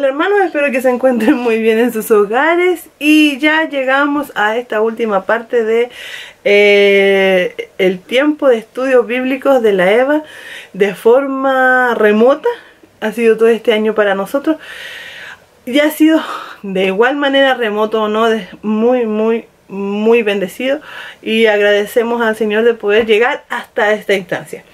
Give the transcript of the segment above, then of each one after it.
Hola hermanos, espero que se encuentren muy bien en sus hogares y ya llegamos a esta última parte de el tiempo de estudios bíblicos de la EVA de forma remota. Ha sido todo este año para nosotros y ha sido de igual manera remoto o no, muy bendecido, y agradecemos al Señor de poder llegar hasta esta instancia.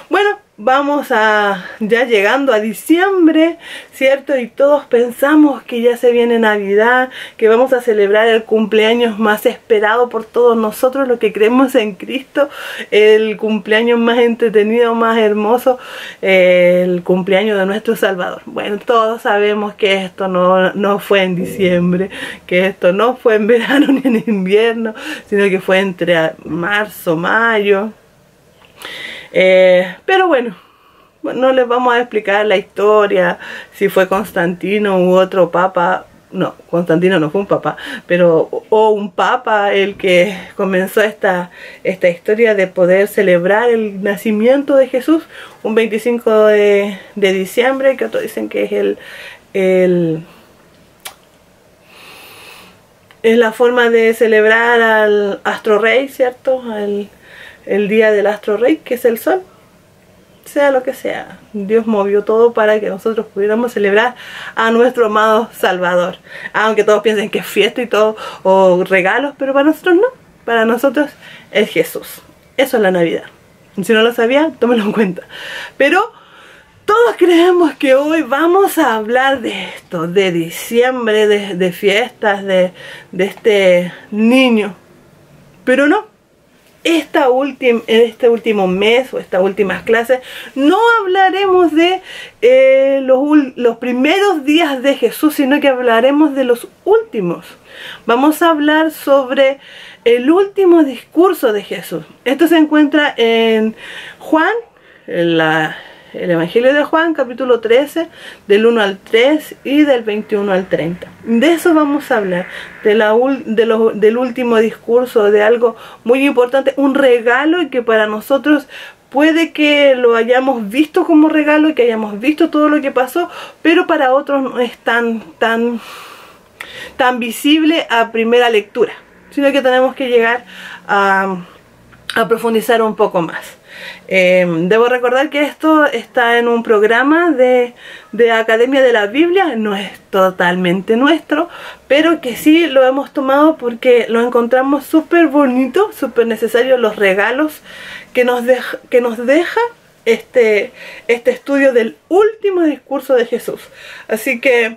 Bueno, vamos ya llegando a diciembre, ¿cierto? Y todos pensamos que ya se viene Navidad, que vamos a celebrar el cumpleaños más esperado por todos nosotros, los que creemos en Cristo, el cumpleaños más entretenido, más hermoso, el cumpleaños de nuestro Salvador. Bueno, todos sabemos que esto no fue en diciembre, que esto no fue en verano ni en invierno, sino que fue entre marzo, mayo. Pero bueno, no les vamos a explicar la historia, si fue Constantino u otro papa. No, Constantino no fue un papa, pero o un papa el que comenzó esta historia de poder celebrar el nacimiento de Jesús un 25 de diciembre, que otros dicen que es la forma de celebrar al astro rey, ¿cierto? El día del astro rey, que es el sol. Sea lo que sea, Dios movió todo para que nosotros pudiéramos celebrar a nuestro amado Salvador. Aunque todos piensen que es fiesta y todo, o regalos, pero para nosotros no. Para nosotros es Jesús. Eso es la Navidad. Si no lo sabía, tómenlo en cuenta. Pero todos creemos que hoy vamos a hablar de esto, de diciembre, de fiestas, de este niño. Pero no. Este último mes o estas últimas clases no hablaremos de los primeros días de Jesús, sino que hablaremos de los últimos. Vamos a hablar sobre el último discurso de Jesús. Esto se encuentra en Juan, el Evangelio de Juan, capítulo 13, del 1 al 3 y del 21 al 30. De eso vamos a hablar, del último discurso, de algo muy importante, un regalo, y que para nosotros puede que lo hayamos visto como regalo y que hayamos visto todo lo que pasó, pero para otros no es tan visible a primera lectura, sino que tenemos que llegar a profundizar un poco más. Debo recordar que esto está en un programa de Academia de la Biblia, no es totalmente nuestro, pero que sí lo hemos tomado porque lo encontramos súper bonito, súper necesario, los regalos que nos deja este estudio del último discurso de Jesús. Así que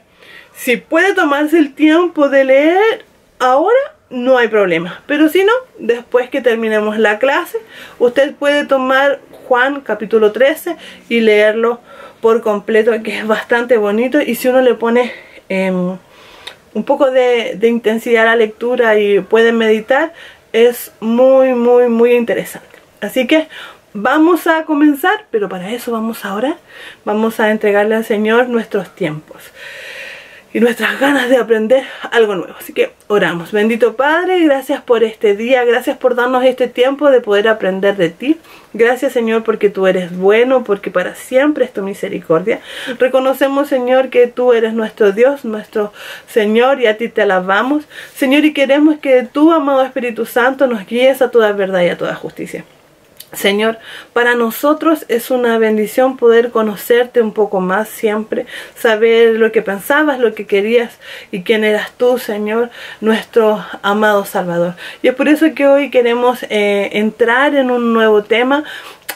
si puede tomarse el tiempo de leer ahora, no hay problema, pero si no, después que terminemos la clase, usted puede tomar Juan capítulo 13 y leerlo por completo, que es bastante bonito, y si uno le pone un poco de intensidad a la lectura y puede meditar, es muy interesante. Así que vamos a comenzar, pero para eso vamos a orar, vamos a entregarle al Señor nuestros tiempos y nuestras ganas de aprender algo nuevo. Así que oramos. Bendito Padre, gracias por este día, gracias por darnos este tiempo de poder aprender de ti. Gracias, Señor, porque tú eres bueno, porque para siempre es tu misericordia. Reconocemos, Señor, que tú eres nuestro Dios, nuestro Señor, y a ti te alabamos, Señor, y queremos que tú, amado Espíritu Santo, nos guíes a toda verdad y a toda justicia. Señor, para nosotros es una bendición poder conocerte un poco más siempre, saber lo que pensabas, lo que querías y quién eras tú, Señor, nuestro amado Salvador. Y es por eso que hoy queremos entrar en un nuevo tema,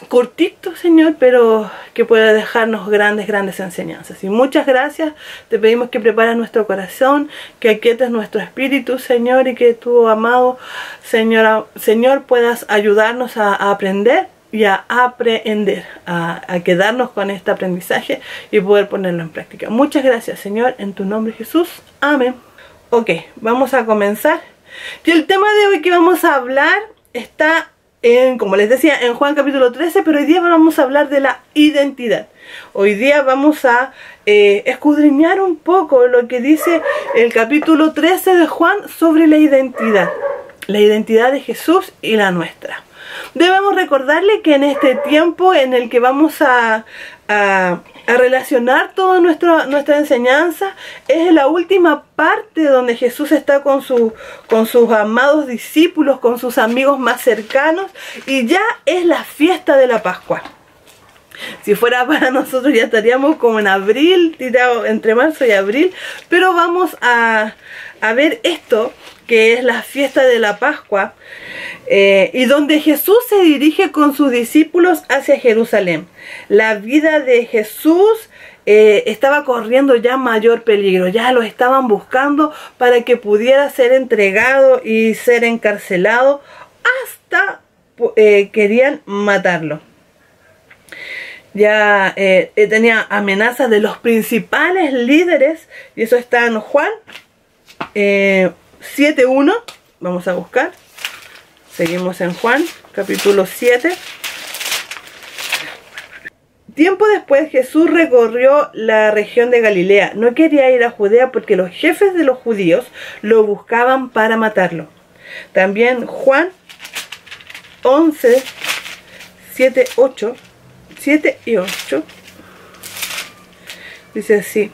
cortito, Señor, pero que pueda dejarnos grandes enseñanzas. Y muchas gracias, te pedimos que prepares nuestro corazón, que aquietes nuestro espíritu, Señor, y que tu amado Señor puedas ayudarnos a aprender y a aprender, a quedarnos con este aprendizaje y poder ponerlo en práctica. Muchas gracias, Señor, en tu nombre, Jesús. Amén. Ok, vamos a comenzar. Y el tema de hoy que vamos a hablar está como les decía, en Juan capítulo 13, pero hoy día vamos a hablar de la identidad. Hoy día vamos a escudriñar un poco lo que dice el capítulo 13 de Juan sobre la identidad de Jesús y la nuestra. Debemos recordarle que en este tiempo en el que vamos a relacionar toda nuestra enseñanza, es en la última parte donde Jesús está con sus amados discípulos, con sus amigos más cercanos, y ya es la fiesta de la Pascua. Si fuera para nosotros ya estaríamos como en abril, tirado entre marzo y abril, pero vamos a ver esto, que es la fiesta de la Pascua, y donde Jesús se dirige con sus discípulos hacia Jerusalén. La vida de Jesús estaba corriendo ya mayor peligro, ya lo estaban buscando para que pudiera ser entregado y ser encarcelado, hasta querían matarlo. Ya tenía amenazas de los principales líderes, y eso está en Juan 7:1. Vamos a buscar. Seguimos en Juan, capítulo 7. Tiempo después Jesús recorrió la región de Galilea. No quería ir a Judea porque los jefes de los judíos lo buscaban para matarlo. También Juan 11, 7 y 8. Dice así.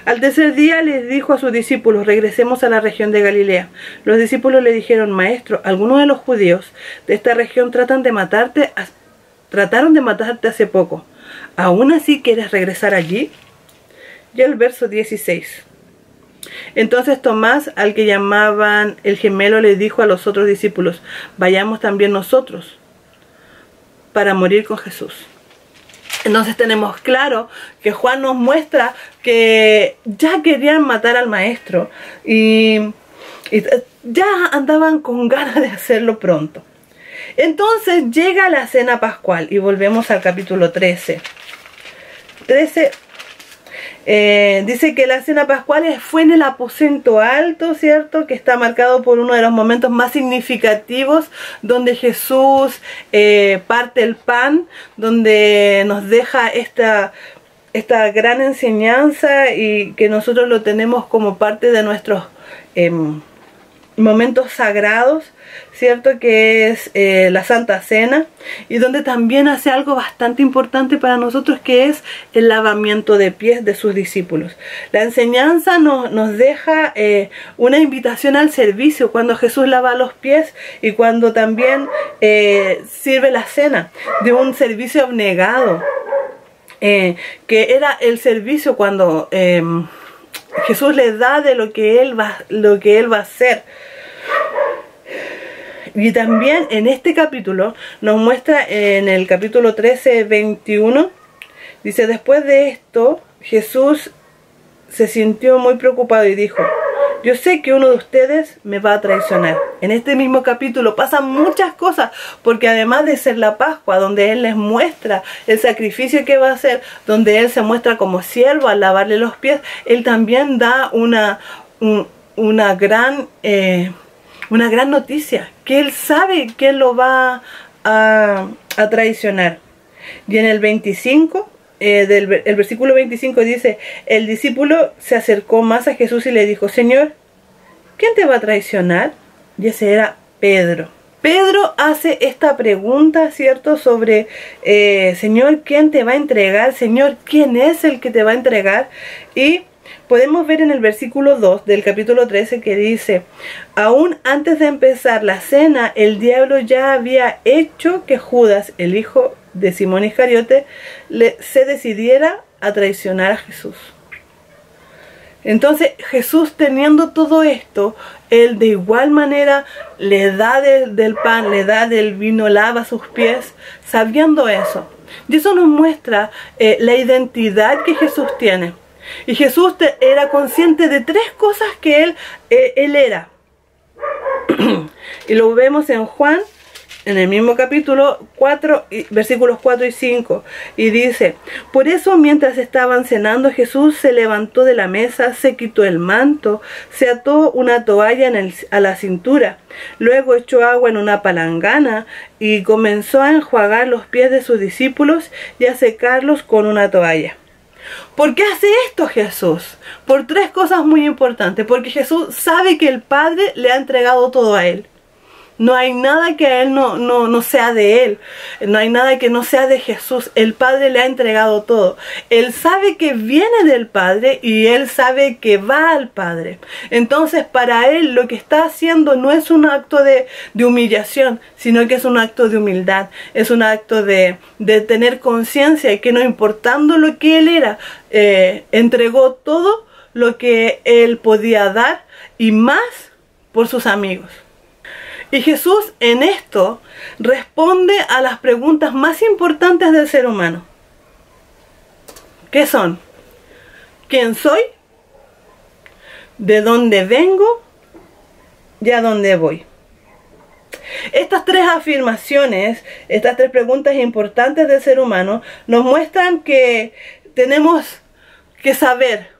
Al tercer día les dijo a sus discípulos: regresemos a la región de Galilea. Los discípulos le dijeron: Maestro, algunos de los judíos de esta región trataron de matarte hace poco. ¿Aún así quieres regresar allí? Y el verso 16. Entonces Tomás, al que llamaban el gemelo, le dijo a los otros discípulos: vayamos también nosotros para morir con Jesús. Entonces tenemos claro que Juan nos muestra que ya querían matar al maestro y ya andaban con ganas de hacerlo pronto. Entonces llega la cena pascual y volvemos al capítulo 13. Dice que la cena pascual fue en el aposento alto, ¿cierto? Que está marcado por uno de los momentos más significativos, donde Jesús parte el pan, donde nos deja esta gran enseñanza, y que nosotros lo tenemos como parte de nuestros momentos sagrados, ¿cierto? Que es la Santa Cena, y donde también hace algo bastante importante para nosotros, que es el lavamiento de pies de sus discípulos. La enseñanza nos deja una invitación al servicio cuando Jesús lava los pies, y cuando también sirve la cena, de un servicio abnegado, que era el servicio cuando Jesús les da de lo que Él va a hacer. Y también en este capítulo nos muestra, en el capítulo 13, 21, dice: después de esto Jesús se sintió muy preocupado y dijo: yo sé que uno de ustedes me va a traicionar. En este mismo capítulo pasan muchas cosas, porque además de ser la Pascua, donde Él les muestra el sacrificio que va a hacer, donde Él se muestra como siervo al lavarle los pies, Él también da una gran noticia, que Él sabe que Él lo va a traicionar. Y en el 25, el versículo 25 dice: el discípulo se acercó más a Jesús y le dijo: Señor, ¿quién te va a traicionar? Y ese era Pedro. Pedro hace esta pregunta, ¿cierto? Sobre, Señor, ¿quién te va a entregar? Señor, ¿quién es el que te va a entregar? Y podemos ver en el versículo 2 del capítulo 13 que dice: aún antes de empezar la cena, el diablo ya había hecho que Judas, el hijo de Simón Iscariote, se decidiera a traicionar a Jesús. Entonces Jesús, teniendo todo esto, Él de igual manera le da del pan, le da del vino, lava sus pies, sabiendo eso. Y eso nos muestra la identidad que Jesús tiene. Y Jesús era consciente de tres cosas que Él era. Y lo vemos en Juan, en el mismo capítulo 4, versículos 4 y 5. Y dice: por eso, mientras estaban cenando, Jesús se levantó de la mesa, se quitó el manto, se ató una toalla a la cintura. Luego echó agua en una palangana y comenzó a enjuagar los pies de sus discípulos y a secarlos con una toalla. ¿Por qué hace esto Jesús? Por tres cosas muy importantes. Porque Jesús sabe que el Padre le ha entregado todo a Él. No hay nada que a Él no sea de Él. No hay nada que no sea de Jesús. El Padre le ha entregado todo. Él sabe que viene del Padre y Él sabe que va al Padre. Entonces para Él lo que está haciendo no es un acto de humillación, sino que es un acto de humildad. Es un acto de tener conciencia y que no importando lo que Él era, entregó todo lo que Él podía dar y más por sus amigos. Y Jesús en esto responde a las preguntas más importantes del ser humano. ¿Qué son? ¿Quién soy? ¿De dónde vengo? ¿Y a dónde voy? Estas tres afirmaciones, estas tres preguntas importantes del ser humano nos muestran que tenemos que saber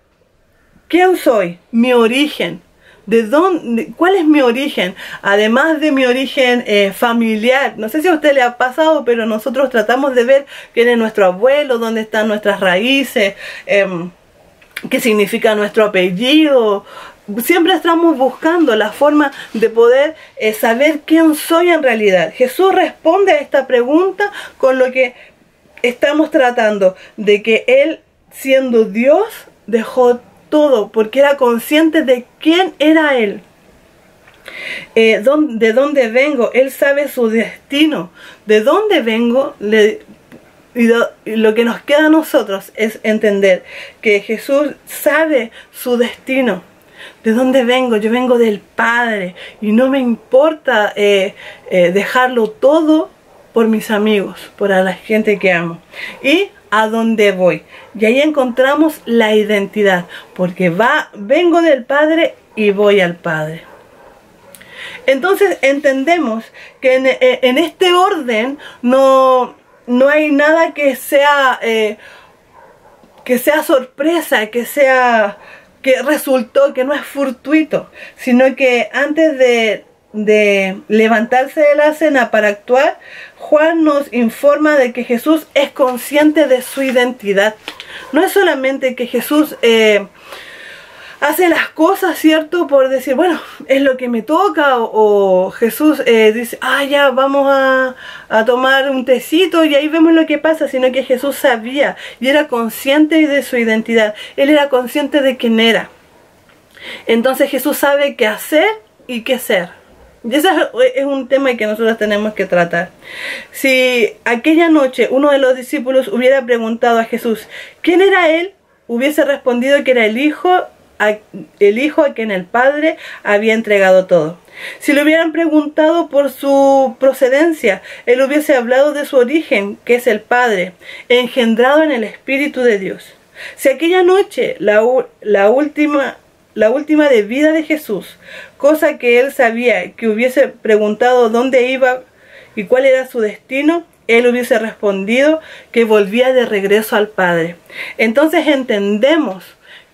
quién soy, mi origen. ¿De dónde? ¿Cuál es mi origen? Además de mi origen familiar. No sé si a usted le ha pasado, pero nosotros tratamos de ver quién es nuestro abuelo, dónde están nuestras raíces, qué significa nuestro apellido. Siempre estamos buscando la forma de poder saber quién soy en realidad. Jesús responde a esta pregunta con lo que estamos tratando, de que Él, siendo Dios, dejó todo, porque era consciente de quién era Él. De dónde vengo, Él sabe su destino. De dónde vengo, y lo que nos queda a nosotros es entender que Jesús sabe su destino. ¿De dónde vengo? Yo vengo del Padre y no me importa dejarlo todo por mis amigos, por a la gente que amo. Y a dónde voy. Y ahí encontramos la identidad, porque vengo del Padre y voy al Padre. Entonces entendemos que en este orden no hay nada que sea sorpresa, que resultó, que no es fortuito, sino que antes de levantarse de la cena para actuar, Juan nos informa de que Jesús es consciente de su identidad. No es solamente que Jesús hace las cosas, ¿cierto? Por decir, bueno, es lo que me toca, o Jesús dice, ya vamos a tomar un tecito y ahí vemos lo que pasa, sino que Jesús sabía y era consciente de su identidad. Él era consciente de quién era. Entonces Jesús sabe qué hacer y qué ser. Y ese es un tema que nosotros tenemos que tratar. Si aquella noche uno de los discípulos hubiera preguntado a Jesús quién era Él, hubiese respondido que era el Hijo a quien el Padre había entregado todo. Si le hubieran preguntado por su procedencia, Él hubiese hablado de su origen, que es el Padre, engendrado en el Espíritu de Dios. Si aquella noche, la última de vida de Jesús, cosa que Él sabía, que hubiese preguntado dónde iba y cuál era su destino, Él hubiese respondido que volvía de regreso al Padre. Entonces entendemos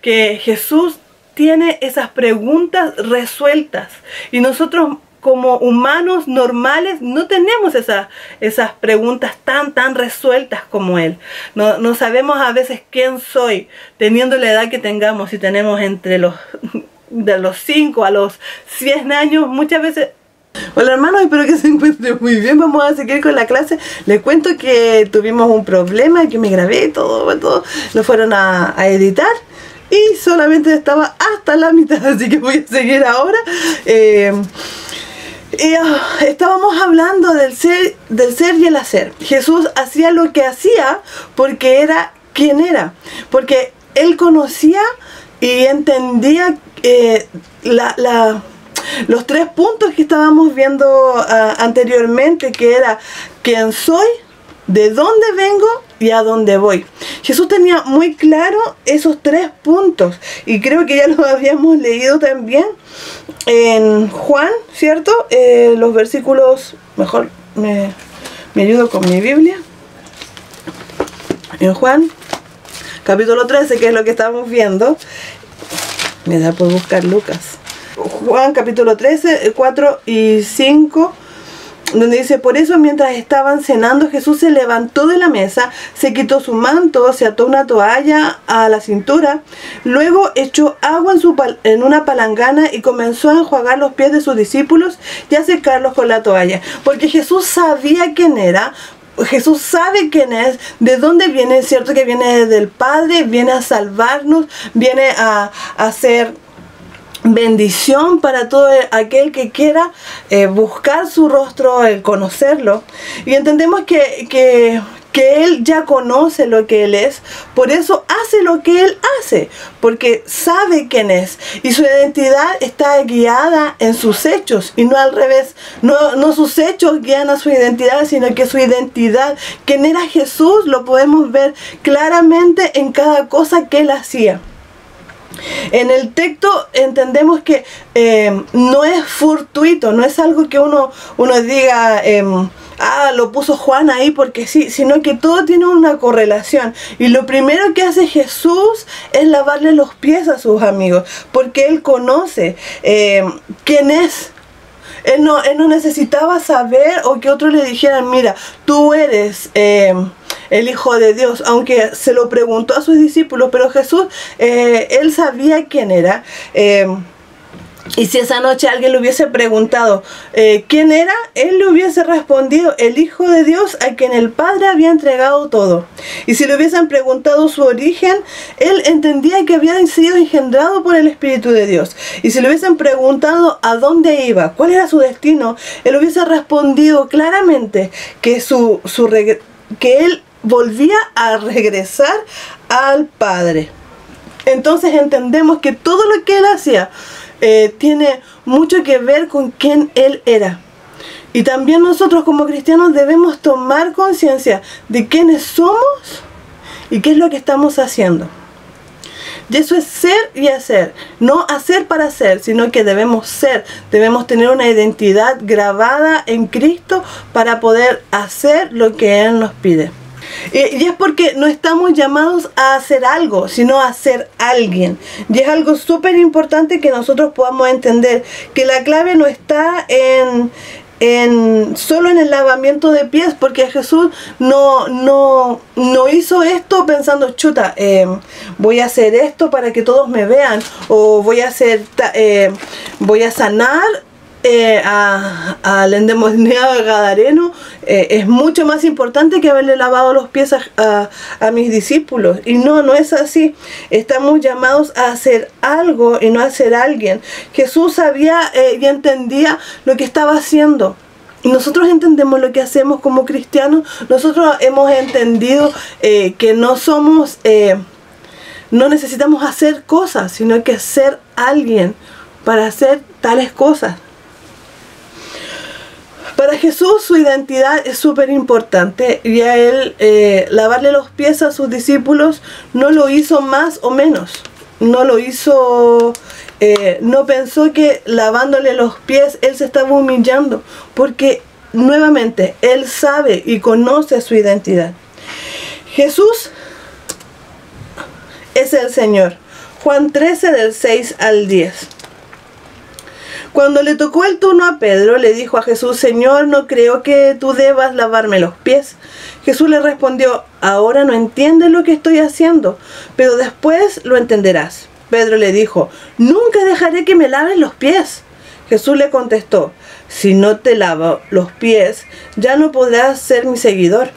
que Jesús tiene esas preguntas resueltas y nosotros como humanos normales no tenemos esas preguntas tan resueltas como Él. No sabemos a veces quién soy, teniendo la edad que tengamos. Si tenemos entre de los 5 a los 100 años, muchas veces... Hola hermanos, espero que se encuentren muy bien. Vamos a seguir con la clase. Les cuento que tuvimos un problema, que me grabé todo lo fueron a editar y solamente estaba hasta la mitad, así que voy a seguir ahora. Estábamos hablando del ser y el hacer. Jesús hacía lo que hacía porque era quien era, porque Él conocía y entendía los tres puntos que estábamos viendo anteriormente, que era quién soy, de dónde vengo y a dónde voy. Jesús tenía muy claro esos tres puntos y creo que ya los habíamos leído también en Juan, ¿cierto? Los versículos, mejor me ayudo con mi Biblia. En Juan, capítulo 13, que es lo que estamos viendo. Me da por buscar Lucas. Juan capítulo 13, 4 y 5. donde dice: por eso mientras estaban cenando, Jesús se levantó de la mesa, se quitó su manto, se ató una toalla a la cintura, luego echó agua en una palangana y comenzó a enjuagar los pies de sus discípulos y a secarlos con la toalla, porque Jesús sabía quién era. Jesús sabe quién es, de dónde viene. Es cierto que viene del Padre, viene a salvarnos, viene a hacer bendición para todo aquel que quiera buscar su rostro, conocerlo. Y entendemos que Él ya conoce lo que Él es, por eso hace lo que Él hace, porque sabe quién es, y su identidad está guiada en sus hechos, y no al revés. No sus hechos guían a su identidad, sino que su identidad, quién era Jesús, lo podemos ver claramente en cada cosa que Él hacía. En el texto entendemos que no es fortuito, no es algo que uno diga, lo puso Juan ahí porque sí, sino que todo tiene una correlación. Y lo primero que hace Jesús es lavarle los pies a sus amigos, porque Él conoce quién es. Él no necesitaba saber o que otros le dijeran: mira, tú eres el Hijo de Dios, aunque se lo preguntó a sus discípulos, pero Jesús, Él sabía quién era. Y si esa noche alguien le hubiese preguntado quién era, Él le hubiese respondido: el Hijo de Dios, a quien el Padre había entregado todo. Y si le hubiesen preguntado su origen, Él entendía que había sido engendrado por el Espíritu de Dios. Y si le hubiesen preguntado a dónde iba, cuál era su destino, Él hubiese respondido claramente que que Él volvía a regresar al Padre. Entonces entendemos que todo lo que Él hacía tiene mucho que ver con quién Él era. Y también nosotros como cristianos debemos tomar conciencia de quiénes somos y qué es lo que estamos haciendo. Y eso es ser y hacer, no hacer para ser, sino que debemos ser, debemos tener una identidad grabada en Cristo para poder hacer lo que Él nos pide. Y es porque no estamos llamados a hacer algo, sino a ser alguien. Y es algo súper importante que nosotros podamos entender, que la clave no está solo en el lavamiento de pies, porque Jesús no hizo esto pensando: chuta, voy a hacer esto para que todos me vean, o voy a sanar al endemoniado gadareno. Es mucho más importante que haberle lavado los pies a mis discípulos. Y no es así. Estamos llamados a hacer algo y no a ser alguien. Jesús sabía y entendía lo que estaba haciendo. Y nosotros entendemos lo que hacemos como cristianos. Nosotros hemos entendido que no somos, no necesitamos hacer cosas, sino que ser alguien para hacer tales cosas. Para Jesús su identidad es súper importante, y a Él lavarle los pies a sus discípulos no lo hizo más o menos. No lo hizo, no pensó que lavándole los pies Él se estaba humillando, porque nuevamente Él sabe y conoce su identidad. Jesús es el Señor. Juan 13 del 6 al 10. Cuando le tocó el turno a Pedro, le dijo a Jesús: Señor, no creo que tú debas lavarme los pies. Jesús le respondió: ahora no entiendes lo que estoy haciendo, pero después lo entenderás. Pedro le dijo: nunca dejaré que me laves los pies. Jesús le contestó: si no te lavo los pies, ya no podrás ser mi seguidor.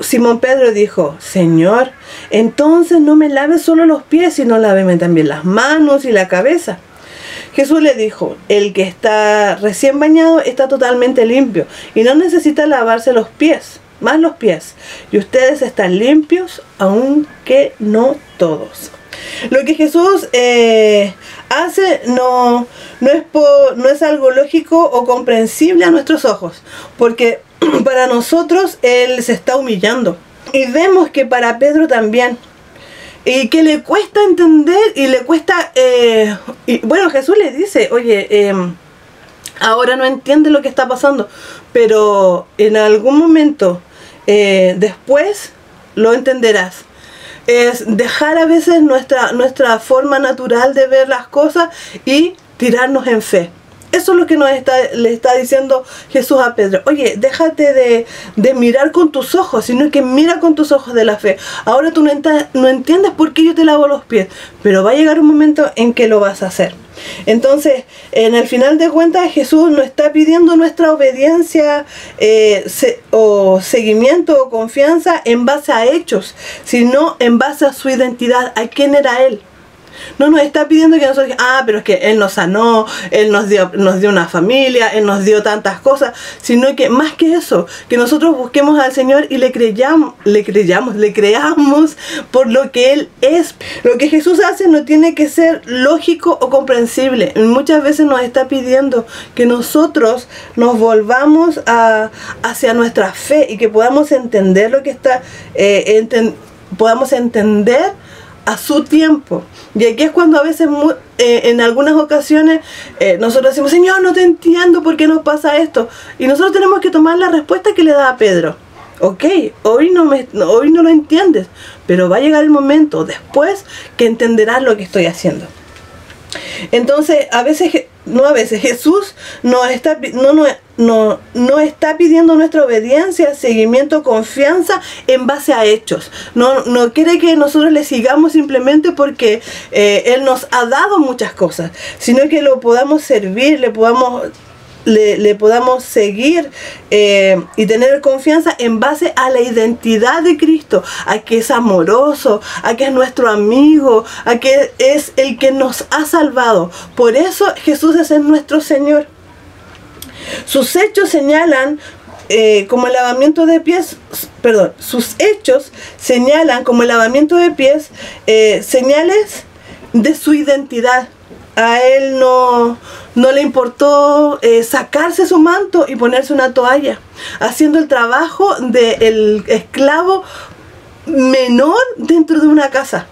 Simón Pedro dijo: Señor, entonces no me laves solo los pies, sino láveme también las manos y la cabeza. Jesús le dijo: el que está recién bañado está totalmente limpio y no necesita lavarse los pies, más los pies. Y ustedes están limpios, aunque no todos. Lo que Jesús hace no es algo lógico o comprensible a nuestros ojos, porque para nosotros Él se está humillando. Y vemos que para Pedro también, y que le cuesta entender y le cuesta, bueno, Jesús le dice: oye, ahora no entiende lo que está pasando, pero en algún momento después lo entenderás. Es dejar a veces nuestra forma natural de ver las cosas y tirarnos en fe. Eso es lo que le está diciendo Jesús a Pedro. Oye, déjate de mirar con tus ojos, sino que mira con tus ojos de la fe. Ahora tú no entiendes por qué yo te lavo los pies, pero va a llegar un momento en que lo vas a hacer. Entonces, en el final de cuentas, Jesús no está pidiendo nuestra obediencia o seguimiento o confianza en base a hechos, sino en base a su identidad, a quién era Él. No nos está pidiendo que nosotros, pero es que Él nos sanó, Él nos dio una familia, Él nos dio tantas cosas, sino que más que eso, que nosotros busquemos al Señor y le creamos por lo que Él es. Lo que Jesús hace no tiene que ser lógico o comprensible. Muchas veces nos está pidiendo que nosotros nos volvamos hacia nuestra fe y que podamos entender lo que está, podamos entender a su tiempo. Y aquí es cuando a veces, en algunas ocasiones, nosotros decimos, Señor, no te entiendo, ¿por qué nos pasa esto? Y nosotros tenemos que tomar la respuesta que le da a Pedro. Ok, hoy no lo entiendes, pero va a llegar el momento después que entenderás lo que estoy haciendo. Entonces, Jesús no está pidiendo nuestra obediencia, seguimiento, confianza en base a hechos. No quiere que nosotros le sigamos simplemente porque Él nos ha dado muchas cosas, sino que lo podamos servir, le podamos seguir y tener confianza en base a la identidad de Cristo, a que es amoroso, a que es nuestro amigo, a que es el que nos ha salvado. Por eso Jesús es nuestro Señor. Sus hechos señalan como el lavamiento de pies, sus hechos señalan como el lavamiento de pies señales de su identidad. A Él no le importó sacarse su manto y ponerse una toalla, haciendo el trabajo del esclavo menor dentro de una casa.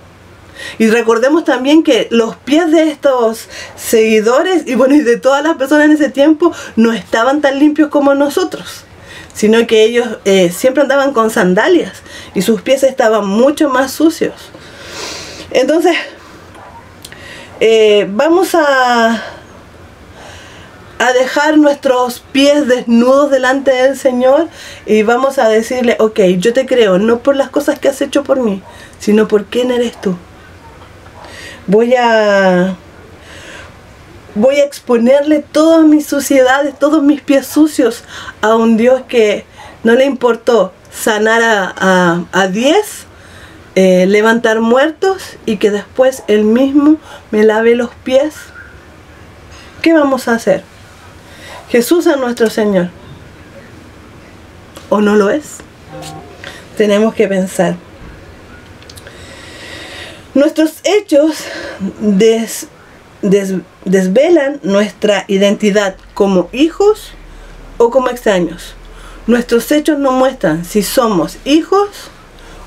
Y recordemos también que los pies de estos seguidores y de todas las personas en ese tiempo no estaban tan limpios como nosotros, sino que ellos siempre andaban con sandalias y sus pies estaban mucho más sucios. Entonces, vamos a dejar nuestros pies desnudos delante del Señor y vamos a decirle, ok, yo te creo, no por las cosas que has hecho por mí, sino por quién eres tú. Voy a exponerle todas mis suciedades, todos mis pies sucios a un Dios que no le importó sanar a 10, levantar muertos y que después Él mismo me lave los pies. ¿Qué vamos a hacer? Jesús es nuestro Señor, ¿o no lo es? Tenemos que pensar. Nuestros hechos desvelan nuestra identidad como hijos o como extraños. Nuestros hechos nos muestran si somos hijos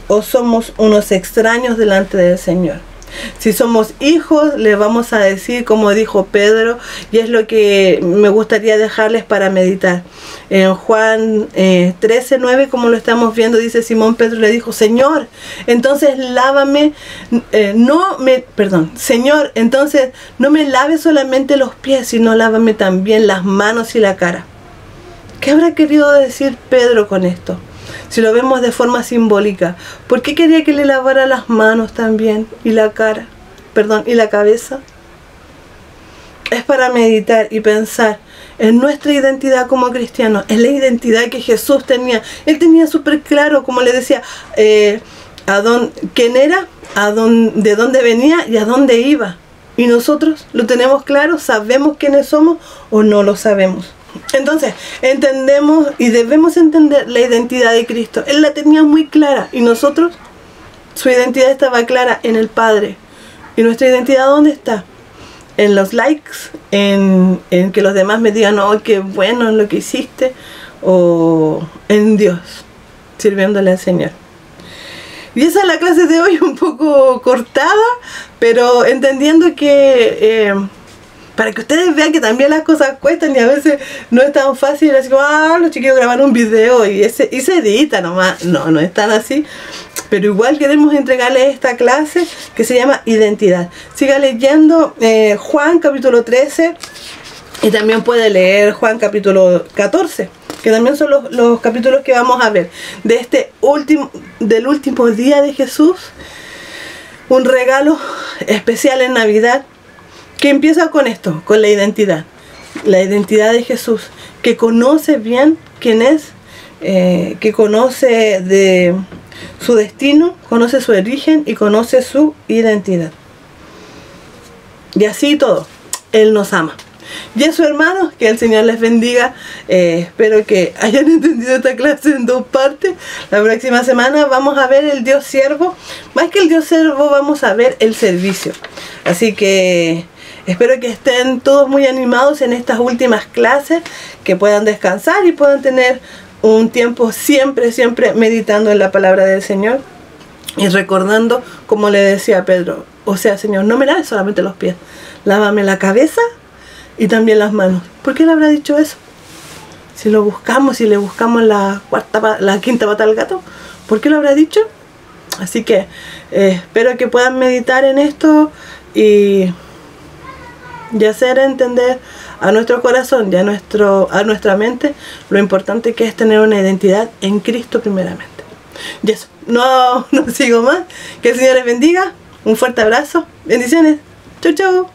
o somos unos extraños delante del Señor. Si somos hijos, le vamos a decir como dijo Pedro, y es lo que me gustaría dejarles para meditar. En Juan 13:9, como lo estamos viendo, dice Simón Pedro le dijo, Señor, entonces lávame, Señor, entonces no me laves solamente los pies, sino lávame también las manos y la cara. ¿Qué habrá querido decir Pedro con esto? Si lo vemos de forma simbólica, ¿por qué quería que le lavara las manos también y la cara? Y la cabeza. Es para meditar y pensar en nuestra identidad como cristianos, en la identidad que Jesús tenía. Él tenía súper claro, como le decía, quién era, de dónde venía y a dónde iba. Y nosotros lo tenemos claro, sabemos quiénes somos o no lo sabemos. Entonces, entendemos y debemos entender la identidad de Cristo. Él la tenía muy clara y nosotros, su identidad estaba clara en el Padre. ¿Y nuestra identidad dónde está? En los likes, en que los demás me digan, oh, qué bueno lo que hiciste, o en Dios, sirviéndole al Señor. Y esa es la clase de hoy, un poco cortada, pero entendiendo que para que ustedes vean que también las cosas cuestan y a veces no es tan fácil, así como, los chiquillos graban un video y se edita nomás. No es tan así. Pero igual queremos entregarles esta clase que se llama Identidad. Siga leyendo Juan capítulo 13 Y también puede leer Juan capítulo 14, que también son los capítulos que vamos a ver de del último día de Jesús. Un regalo especial en Navidad que empieza con esto, con la identidad de Jesús, que conoce bien quién es, que conoce de su destino, conoce su origen y conoce su identidad. Y así todo, Él nos ama. Y eso, hermanos, que el Señor les bendiga. Espero que hayan entendido esta clase en dos partes. La próxima semana vamos a ver el Dios siervo. Más que el Dios siervo, vamos a ver el servicio. Así que espero que estén todos muy animados en estas últimas clases, que puedan descansar y puedan tener un tiempo siempre meditando en la palabra del Señor y recordando, como le decía a Pedro, o sea, Señor, no me laves solamente los pies, lávame la cabeza y también las manos. ¿Por qué le habrá dicho eso? Si lo buscamos, si le buscamos la quinta pata al gato, ¿por qué lo habrá dicho? Así que espero que puedan meditar en esto y hacer entender a nuestro corazón y a nuestra mente lo importante que es tener una identidad en Cristo primeramente. Y eso, no sigo más. Que el Señor les bendiga. Un fuerte abrazo. Bendiciones. Chau, chau.